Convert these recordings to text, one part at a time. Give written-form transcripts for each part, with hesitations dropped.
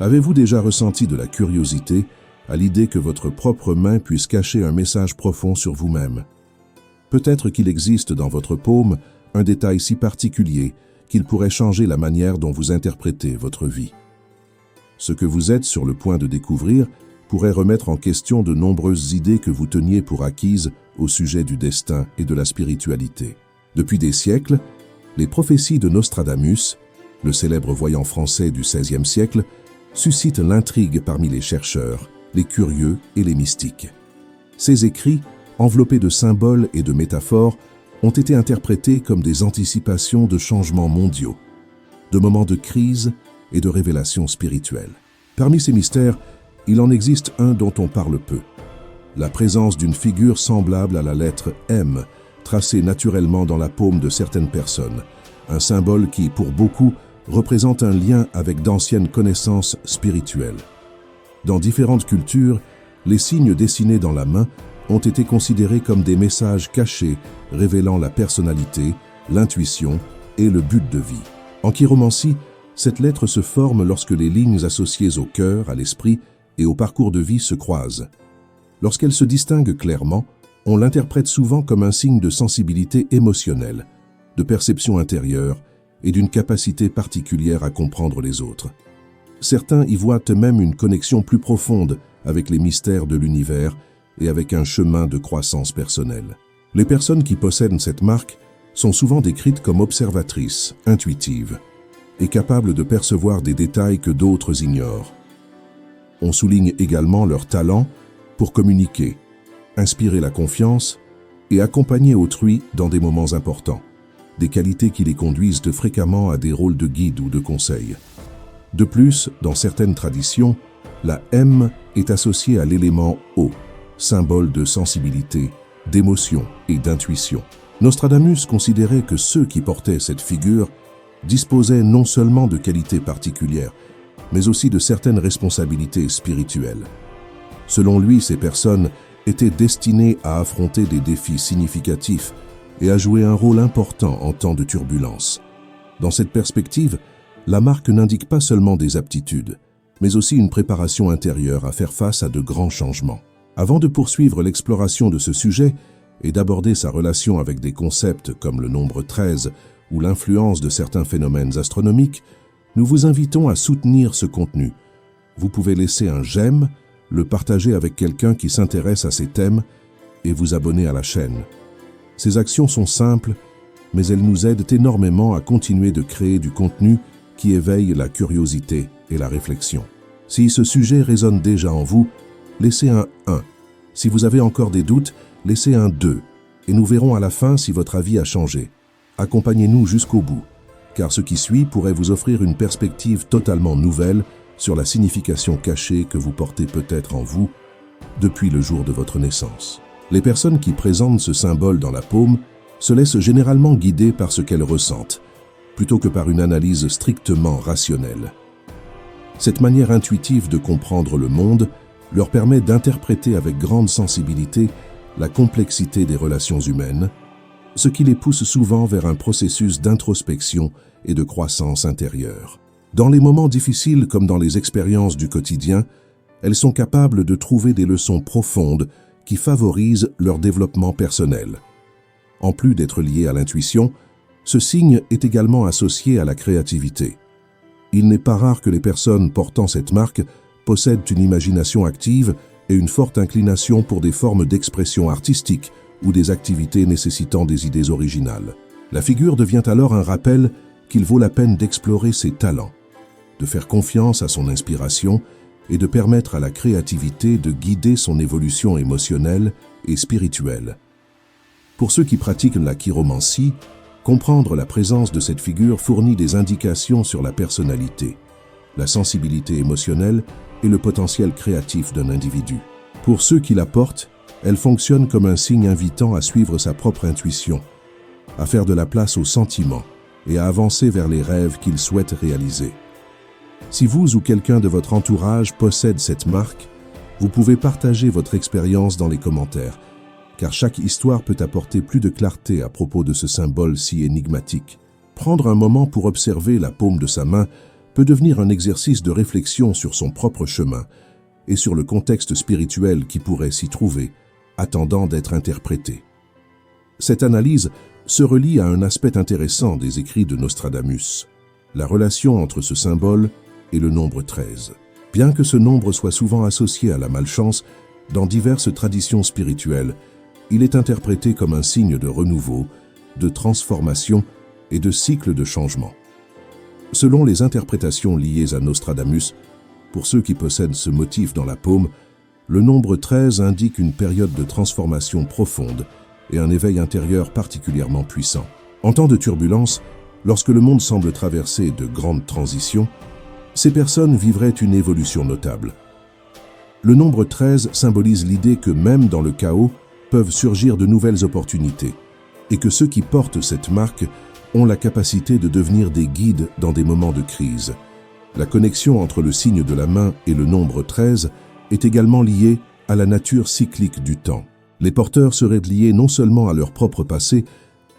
Avez-vous déjà ressenti de la curiosité à l'idée que votre propre main puisse cacher un message profond sur vous-même? Peut-être qu'il existe dans votre paume un détail si particulier qu'il pourrait changer la manière dont vous interprétez votre vie. Ce que vous êtes sur le point de découvrir pourrait remettre en question de nombreuses idées que vous teniez pour acquises au sujet du destin et de la spiritualité. Depuis des siècles, les prophéties de Nostradamus, le célèbre voyant français du XVIe siècle, suscitent l'intrigue parmi les chercheurs, les curieux et les mystiques. Ces écrits, enveloppés de symboles et de métaphores, ont été interprétés comme des anticipations de changements mondiaux, de moments de crise et de révélations spirituelles. Parmi ces mystères, il en existe un dont on parle peu. La présence d'une figure semblable à la lettre M, tracée naturellement dans la paume de certaines personnes, un symbole qui, pour beaucoup, représente un lien avec d'anciennes connaissances spirituelles. Dans différentes cultures, les signes dessinés dans la main ont été considérés comme des messages cachés révélant la personnalité, l'intuition et le but de vie. En chiromancie, cette lettre se forme lorsque les lignes associées au cœur, à l'esprit et au parcours de vie se croisent. Lorsqu'elle se distingue clairement, on l'interprète souvent comme un signe de sensibilité émotionnelle, de perception intérieure et d'une capacité particulière à comprendre les autres. Certains y voient même une connexion plus profonde avec les mystères de l'univers et avec un chemin de croissance personnelle. Les personnes qui possèdent cette marque sont souvent décrites comme observatrices, intuitives et capables de percevoir des détails que d'autres ignorent. On souligne également leur talent pour communiquer, inspirer la confiance et accompagner autrui dans des moments importants, des qualités qui les conduisent fréquemment à des rôles de guide ou de conseil. De plus, dans certaines traditions, la M est associée à l'élément eau, symbole de sensibilité, d'émotion et d'intuition. Nostradamus considérait que ceux qui portaient cette figure disposaient non seulement de qualités particulières, mais aussi de certaines responsabilités spirituelles. Selon lui, ces personnes étaient destinées à affronter des défis significatifs et à jouer un rôle important en temps de turbulence. Dans cette perspective, la marque n'indique pas seulement des aptitudes, mais aussi une préparation intérieure à faire face à de grands changements. Avant de poursuivre l'exploration de ce sujet et d'aborder sa relation avec des concepts comme le nombre 13 ou l'influence de certains phénomènes astronomiques, nous vous invitons à soutenir ce contenu. Vous pouvez laisser un j'aime, le partager avec quelqu'un qui s'intéresse à ces thèmes et vous abonner à la chaîne. Ces actions sont simples, mais elles nous aident énormément à continuer de créer du contenu qui éveille la curiosité et la réflexion. Si ce sujet résonne déjà en vous, laissez un 1. Si vous avez encore des doutes, laissez un 2. Et nous verrons à la fin si votre avis a changé. Accompagnez-nous jusqu'au bout, car ce qui suit pourrait vous offrir une perspective totalement nouvelle sur la signification cachée que vous portez peut-être en vous depuis le jour de votre naissance. Les personnes qui présentent ce symbole dans la paume se laissent généralement guider par ce qu'elles ressentent, plutôt que par une analyse strictement rationnelle. Cette manière intuitive de comprendre le monde leur permet d'interpréter avec grande sensibilité la complexité des relations humaines, ce qui les pousse souvent vers un processus d'introspection et de croissance intérieure. Dans les moments difficiles comme dans les expériences du quotidien, elles sont capables de trouver des leçons profondes qui favorisent leur développement personnel. En plus d'être lié à l'intuition, ce signe est également associé à la créativité. Il n'est pas rare que les personnes portant cette marque possèdent une imagination active et une forte inclination pour des formes d'expression artistique ou des activités nécessitant des idées originales. La figure devient alors un rappel qu'il vaut la peine d'explorer ses talents, de faire confiance à son inspiration et de permettre à la créativité de guider son évolution émotionnelle et spirituelle. Pour ceux qui pratiquent la chiromancie, comprendre la présence de cette figure fournit des indications sur la personnalité, la sensibilité émotionnelle et le potentiel créatif d'un individu. Pour ceux qui la portent, elle fonctionne comme un signe invitant à suivre sa propre intuition, à faire de la place aux sentiments et à avancer vers les rêves qu'ils souhaitent réaliser. Si vous ou quelqu'un de votre entourage possède cette marque, vous pouvez partager votre expérience dans les commentaires, car chaque histoire peut apporter plus de clarté à propos de ce symbole si énigmatique. Prendre un moment pour observer la paume de sa main peut devenir un exercice de réflexion sur son propre chemin et sur le contexte spirituel qui pourrait s'y trouver, attendant d'être interprété. Cette analyse se relie à un aspect intéressant des écrits de Nostradamus, la relation entre ce symbole et le nombre 13. Bien que ce nombre soit souvent associé à la malchance, dans diverses traditions spirituelles, il est interprété comme un signe de renouveau, de transformation et de cycle de changement. Selon les interprétations liées à Nostradamus, pour ceux qui possèdent ce motif dans la paume, le nombre 13 indique une période de transformation profonde et un éveil intérieur particulièrement puissant. En temps de turbulence, lorsque le monde semble traverser de grandes transitions, ces personnes vivraient une évolution notable. Le nombre 13 symbolise l'idée que même dans le chaos peuvent surgir de nouvelles opportunités et que ceux qui portent cette marque ont la capacité de devenir des guides dans des moments de crise. La connexion entre le signe de la main et le nombre 13 est également liée à la nature cyclique du temps. Les porteurs seraient liés non seulement à leur propre passé,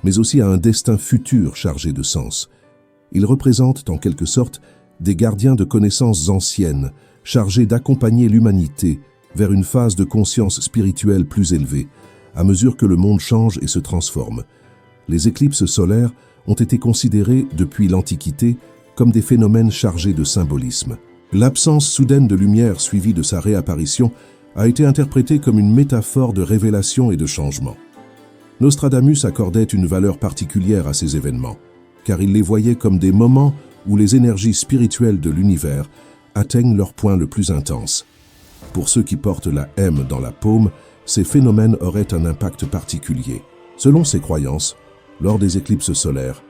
mais aussi à un destin futur chargé de sens. Ils représentent en quelque sorte des gardiens de connaissances anciennes, chargés d'accompagner l'humanité vers une phase de conscience spirituelle plus élevée, à mesure que le monde change et se transforme. Les éclipses solaires ont été considérées depuis l'Antiquité comme des phénomènes chargés de symbolisme. L'absence soudaine de lumière suivie de sa réapparition a été interprétée comme une métaphore de révélation et de changement. Nostradamus accordait une valeur particulière à ces événements, car il les voyait comme des moments où les énergies spirituelles de l'univers atteignent leur point le plus intense. Pour ceux qui portent la M dans la paume, ces phénomènes auraient un impact particulier. Selon ses croyances, lors des éclipses solaires,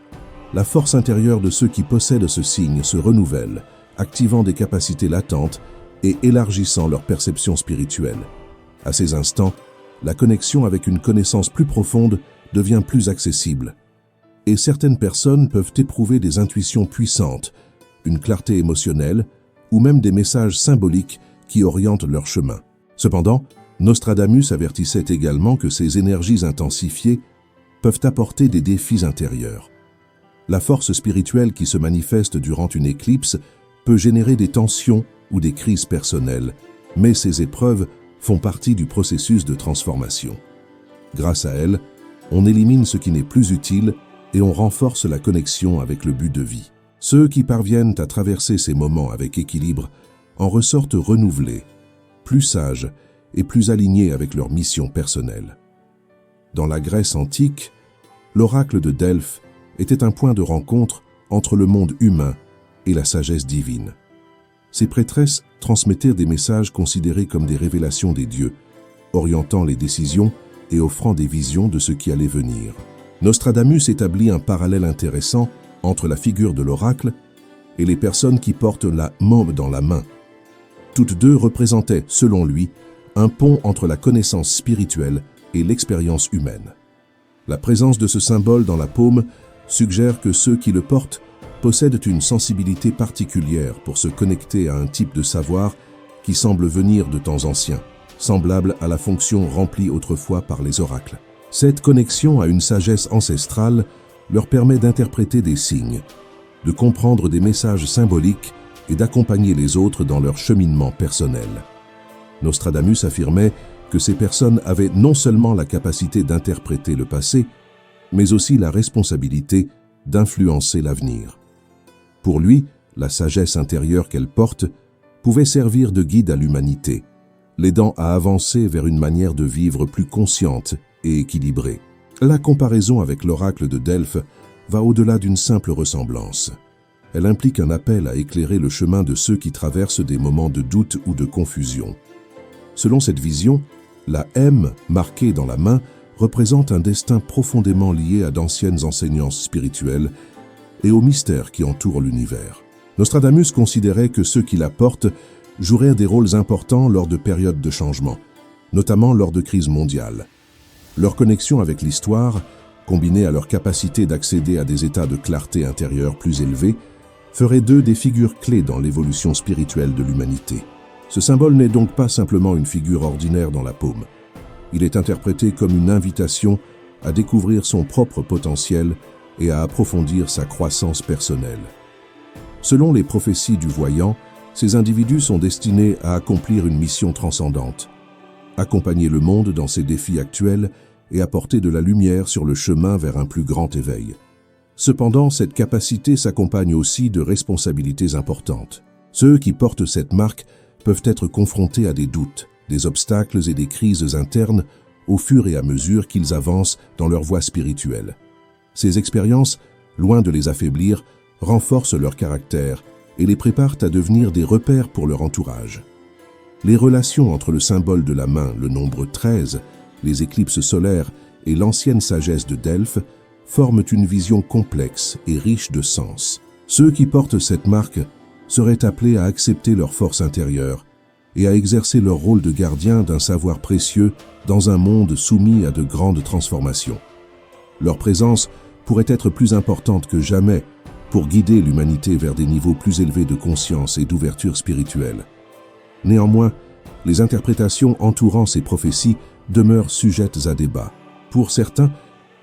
la force intérieure de ceux qui possèdent ce signe se renouvelle, activant des capacités latentes et élargissant leur perception spirituelle. À ces instants, la connexion avec une connaissance plus profonde devient plus accessible. Et certaines personnes peuvent éprouver des intuitions puissantes, une clarté émotionnelle ou même des messages symboliques qui orientent leur chemin. Cependant, Nostradamus avertissait également que ces énergies intensifiées peuvent apporter des défis intérieurs. La force spirituelle qui se manifeste durant une éclipse peut générer des tensions ou des crises personnelles, mais ces épreuves font partie du processus de transformation. Grâce à elles, on élimine ce qui n'est plus utile et on renforce la connexion avec le but de vie. Ceux qui parviennent à traverser ces moments avec équilibre en ressortent renouvelés, plus sages et plus alignés avec leur mission personnelle. Dans la Grèce antique, l'oracle de Delphes était un point de rencontre entre le monde humain et la sagesse divine. Ces prêtresses transmettaient des messages considérés comme des révélations des dieux, orientant les décisions et offrant des visions de ce qui allait venir. Nostradamus établit un parallèle intéressant entre la figure de l'oracle et les personnes qui portent la môme dans la main. Toutes deux représentaient, selon lui, un pont entre la connaissance spirituelle et l'expérience humaine. La présence de ce symbole dans la paume suggère que ceux qui le portent possèdent une sensibilité particulière pour se connecter à un type de savoir qui semble venir de temps anciens, semblable à la fonction remplie autrefois par les oracles. Cette connexion à une sagesse ancestrale leur permet d'interpréter des signes, de comprendre des messages symboliques et d'accompagner les autres dans leur cheminement personnel. Nostradamus affirmait que ces personnes avaient non seulement la capacité d'interpréter le passé, mais aussi la responsabilité d'influencer l'avenir. Pour lui, la sagesse intérieure qu'elle porte pouvait servir de guide à l'humanité, l'aidant à avancer vers une manière de vivre plus consciente et équilibrée. La comparaison avec l'oracle de Delphes va au-delà d'une simple ressemblance. Elle implique un appel à éclairer le chemin de ceux qui traversent des moments de doute ou de confusion. Selon cette vision, la M marquée dans la main représente un destin profondément lié à d'anciennes enseignances spirituelles et aux mystères qui entourent l'univers. Nostradamus considérait que ceux qui la portent joueraient des rôles importants lors de périodes de changement, notamment lors de crises mondiales. Leur connexion avec l'histoire, combinée à leur capacité d'accéder à des états de clarté intérieure plus élevés, ferait d'eux des figures clés dans l'évolution spirituelle de l'humanité. Ce symbole n'est donc pas simplement une figure ordinaire dans la paume. Il est interprété comme une invitation à découvrir son propre potentiel et à approfondir sa croissance personnelle. Selon les prophéties du voyant, ces individus sont destinés à accomplir une mission transcendante, accompagner le monde dans ses défis actuels et apporter de la lumière sur le chemin vers un plus grand éveil. Cependant, cette capacité s'accompagne aussi de responsabilités importantes. Ceux qui portent cette marque peuvent être confrontés à des doutes, des obstacles et des crises internes au fur et à mesure qu'ils avancent dans leur voie spirituelle. Ces expériences, loin de les affaiblir, renforcent leur caractère et les préparent à devenir des repères pour leur entourage. Les relations entre le symbole de la main, le nombre 13, les éclipses solaires et l'ancienne sagesse de Delphes forment une vision complexe et riche de sens. Ceux qui portent cette marque seraient appelés à accepter leur force intérieure et à exercer leur rôle de gardien d'un savoir précieux dans un monde soumis à de grandes transformations. Leur présence pourrait être plus importante que jamais pour guider l'humanité vers des niveaux plus élevés de conscience et d'ouverture spirituelle. Néanmoins, les interprétations entourant ces prophéties demeurent sujettes à débat. Pour certains,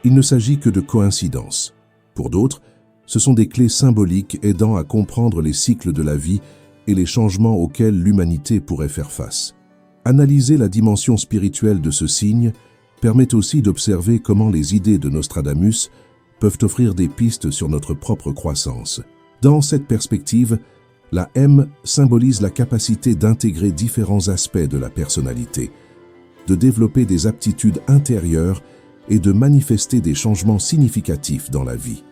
il ne s'agit que de coïncidences. Pour d'autres, ce sont des clés symboliques aidant à comprendre les cycles de la vie et les changements auxquels l'humanité pourrait faire face. Analyser la dimension spirituelle de ce signe permet aussi d'observer comment les idées de Nostradamus peuvent offrir des pistes sur notre propre croissance. Dans cette perspective, la M symbolise la capacité d'intégrer différents aspects de la personnalité, de développer des aptitudes intérieures et de manifester des changements significatifs dans la vie.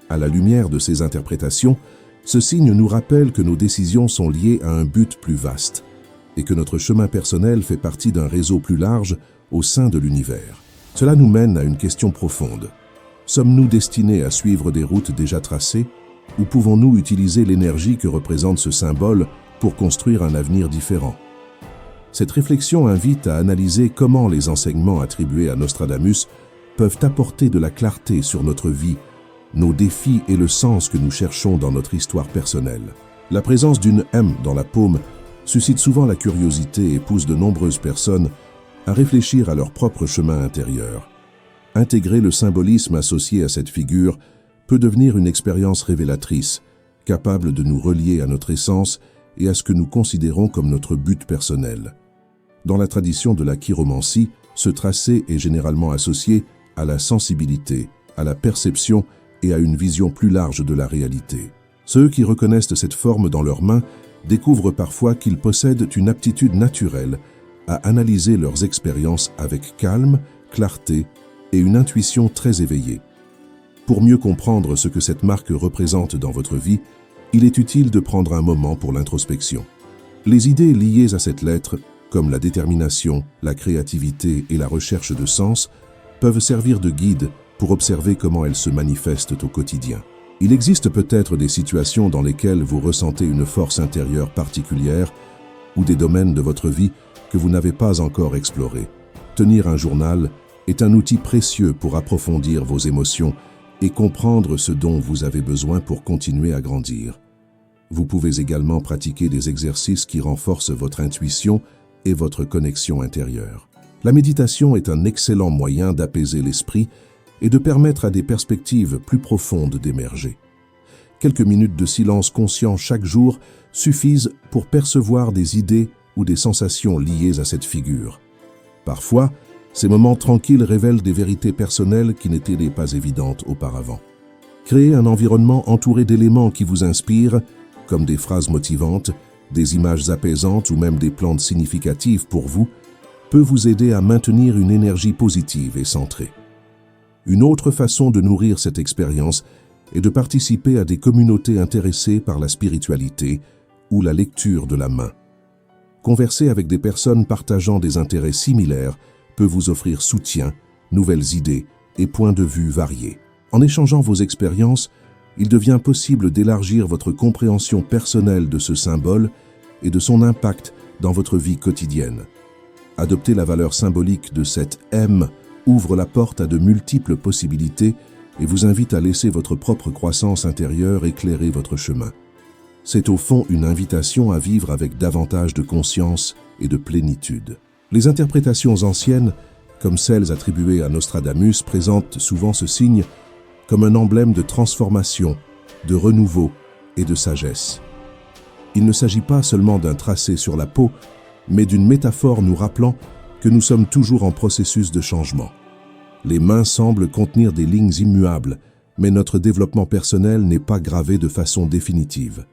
À la lumière de ces interprétations, ce signe nous rappelle que nos décisions sont liées à un but plus vaste et que notre chemin personnel fait partie d'un réseau plus large au sein de l'univers. Cela nous mène à une question profonde. Sommes-nous destinés à suivre des routes déjà tracées ou pouvons-nous utiliser l'énergie que représente ce symbole pour construire un avenir différent? Cette réflexion invite à analyser comment les enseignements attribués à Nostradamus peuvent apporter de la clarté sur notre vie, nos défis et le sens que nous cherchons dans notre histoire personnelle. La présence d'une M dans la paume suscite souvent la curiosité et pousse de nombreuses personnes à réfléchir à leur propre chemin intérieur. Intégrer le symbolisme associé à cette figure peut devenir une expérience révélatrice, capable de nous relier à notre essence et à ce que nous considérons comme notre but personnel. Dans la tradition de la chiromancie, ce tracé est généralement associé à la sensibilité, à la perception et à une vision plus large de la réalité. Ceux qui reconnaissent cette forme dans leurs mains découvrent parfois qu'ils possèdent une aptitude naturelle à analyser leurs expériences avec calme, clarté et une intuition très éveillée. Pour mieux comprendre ce que cette marque représente dans votre vie, il est utile de prendre un moment pour l'introspection. Les idées liées à cette lettre, comme la détermination, la créativité et la recherche de sens, peuvent servir de guide pour observer comment elles se manifestent au quotidien. Il existe peut-être des situations dans lesquelles vous ressentez une force intérieure particulière ou des domaines de votre vie que vous n'avez pas encore explorés. Tenir un journal est un outil précieux pour approfondir vos émotions et comprendre ce dont vous avez besoin pour continuer à grandir. Vous pouvez également pratiquer des exercices qui renforcent votre intuition et votre connexion intérieure. La méditation est un excellent moyen d'apaiser l'esprit et de permettre à des perspectives plus profondes d'émerger. Quelques minutes de silence conscient chaque jour suffisent pour percevoir des idées ou des sensations liées à cette figure. Parfois, ces moments tranquilles révèlent des vérités personnelles qui n'étaient pas évidentes auparavant. Créer un environnement entouré d'éléments qui vous inspirent, comme des phrases motivantes, des images apaisantes ou même des plantes significatives pour vous, peut vous aider à maintenir une énergie positive et centrée. Une autre façon de nourrir cette expérience est de participer à des communautés intéressées par la spiritualité ou la lecture de la main. Converser avec des personnes partageant des intérêts similaires peut vous offrir soutien, nouvelles idées et points de vue variés. En échangeant vos expériences, il devient possible d'élargir votre compréhension personnelle de ce symbole et de son impact dans votre vie quotidienne. Adopter la valeur symbolique de cette M ouvre la porte à de multiples possibilités et vous invite à laisser votre propre croissance intérieure éclairer votre chemin. C'est au fond une invitation à vivre avec davantage de conscience et de plénitude. Les interprétations anciennes, comme celles attribuées à Nostradamus, présentent souvent ce signe comme un emblème de transformation, de renouveau et de sagesse. Il ne s'agit pas seulement d'un tracé sur la peau, mais d'une métaphore nous rappelant que nous sommes toujours en processus de changement. Les mains semblent contenir des lignes immuables, mais notre développement personnel n'est pas gravé de façon définitive.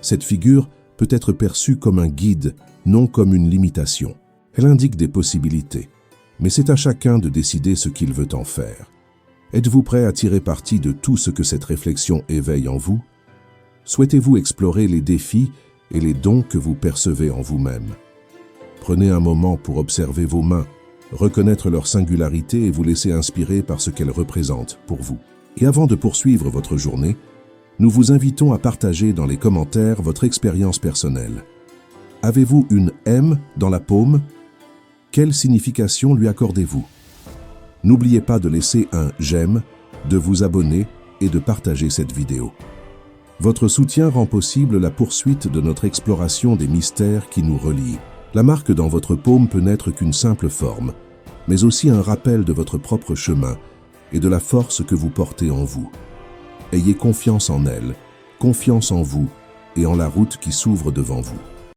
Cette figure peut être perçue comme un guide, non comme une limitation. Elle indique des possibilités, mais c'est à chacun de décider ce qu'il veut en faire. Êtes-vous prêt à tirer parti de tout ce que cette réflexion éveille en vous? Souhaitez-vous explorer les défis et les dons que vous percevez en vous-même? Prenez un moment pour observer vos mains, reconnaître leur singularité et vous laisser inspirer par ce qu'elles représentent pour vous. Et avant de poursuivre votre journée, nous vous invitons à partager dans les commentaires votre expérience personnelle. Avez-vous une M dans la paume? Quelle signification lui accordez-vous? N'oubliez pas de laisser un j'aime, de vous abonner et de partager cette vidéo. Votre soutien rend possible la poursuite de notre exploration des mystères qui nous relient. La marque dans votre paume peut n'être qu'une simple forme, mais aussi un rappel de votre propre chemin et de la force que vous portez en vous. Ayez confiance en elle, confiance en vous et en la route qui s'ouvre devant vous.